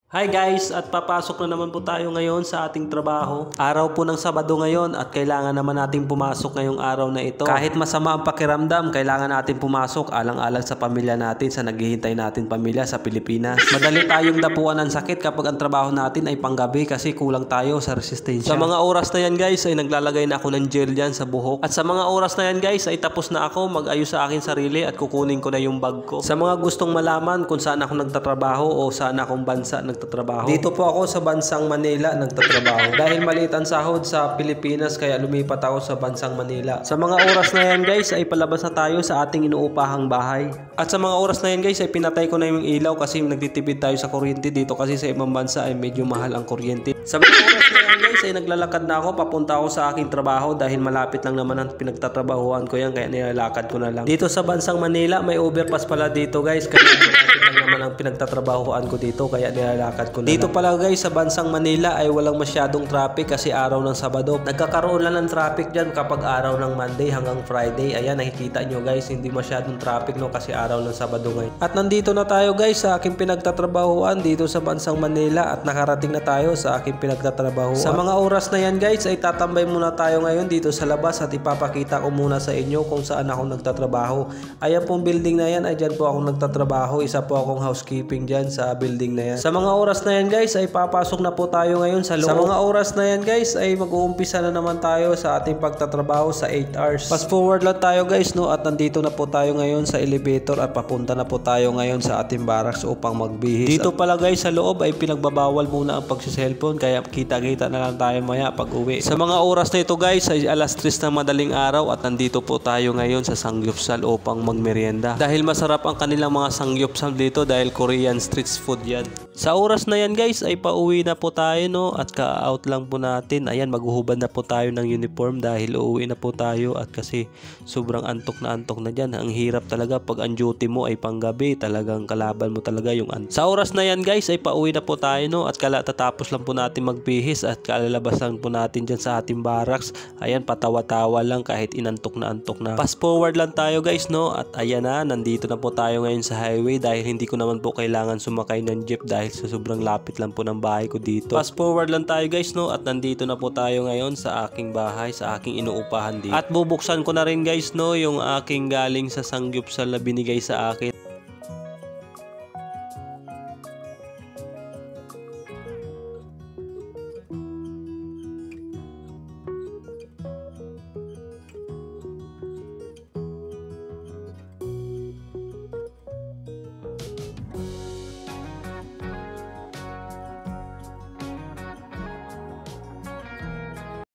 Hi guys, at papasok na naman po tayo ngayon sa ating trabaho. Araw po ng Sabado ngayon at kailangan naman natin pumasok ngayong araw na ito. Kahit masama ang pakiramdam, kailangan natin pumasok alang-alang sa pamilya natin, sa naghihintay natin pamilya sa Pilipinas. Madali tayong dapuan ng sakit kapag ang trabaho natin ay panggabi kasi kulang tayo sa resistensya. Sa mga oras na yan guys ay naglalagay na ako ng gel dyan sa buhok. At sa mga oras na yan guys ay tapos na ako mag-ayos sa akin sarili at kukunin ko na yung bag ko. Sa mga gustong malaman kung saan ako nagtatrabaho o saan akong bansa nagtatrabaho, dito po ako sa bansang Manila nagtatrabaho. Dahil maliit ang sahod sa Pilipinas kaya lumipat ako sa bansang Manila. Sa mga oras na yan guys ay palabas na tayo sa ating inuupahang bahay. At sa mga oras na yan guys ay pinatay ko na yung ilaw kasi nagtitipid tayo sa kuryente dito kasi sa ibang bansa ay medyo mahal ang kuryente. Sa mga oras na yan guys ay naglalakad na ako papunta ako sa aking trabaho dahil malapit lang naman ang pinagtatrabahuan ko yan kaya nilalakad ko na lang. Dito sa bansang Manila may overpass pala dito guys kaya malapit lang naman ang pinagtatrabahuan ko dito kaya nilalakad ko na. Dito pala guys sa bansang Manila ay walang masyadong traffic kasi araw ng Sabado. Nagkakaroon lang ng traffic dyan kapag araw ng Monday hanggang Friday. Ayan nakikita nyo guys hindi masyadong traffic no kasi araw ng Sabado ngayon. At nandito na tayo guys sa aking pinagtatrabahuan dito sa bansang Manila at nakarating na tayo sa aking pinagtatrabahuan. Sa mga oras na yan guys ay tatambay muna tayo ngayon dito sa labas at ipapakita ko muna sa inyo kung saan ako nagtatrabaho. Ayan pong building na yan ay dyan po ako nagtatrabaho. Isa po akong housekeeping dyan sa building na yan. Sa mga oras na yan guys ay papasok na po tayo ngayon sa loob. Sa mga oras na yan guys ay mag-uumpisa na naman tayo sa ating pagtatrabaho sa 8 hours. Fast forward lang tayo guys no at nandito na po tayo ngayon sa elevator at papunta na po tayo ngayon sa ating barracks upang magbihis. Dito pala guys sa loob ay pinagbabawal muna ang pagsiselfon kaya kita-kita na lang tayo maya pag uwi. Sa mga oras na ito guys ay alas 3 ng madaling araw at nandito po tayo ngayon sa Sangyupsal upang magmerienda. Dahil masarap ang kanilang mga Sangyupsal dito dahil Korean street food yan. Sa oras na yan guys ay pauwi na po tayo no at ka-out lang po natin. Ayan maghuhubad na po tayo ng uniform dahil uuwi na po tayo at kasi sobrang antok na dyan. Ang hirap talaga pag ang duty mo ay panggabi talagang kalaban mo talaga yung antok. Sa oras na yan guys ay pauwi na po tayo no at tatapos lang po natin magbihis at kalalabas lang po natin dyan sa ating barracks. Ayan patawa-tawa lang kahit inantok na. Fast forward lang tayo guys no at ayan na nandito na po tayo ngayon sa highway dahil hindi ko naman po kailangan sumakay ng jeep dahil sa sobrang lapit lang po ng bahay ko dito. Fast forward lang tayo guys no at nandito na po tayo ngayon sa aking bahay, sa aking inuupahan dito. At bubuksan ko na rin guys no yung aking galing sa Sangyupsal na binigay sa akin.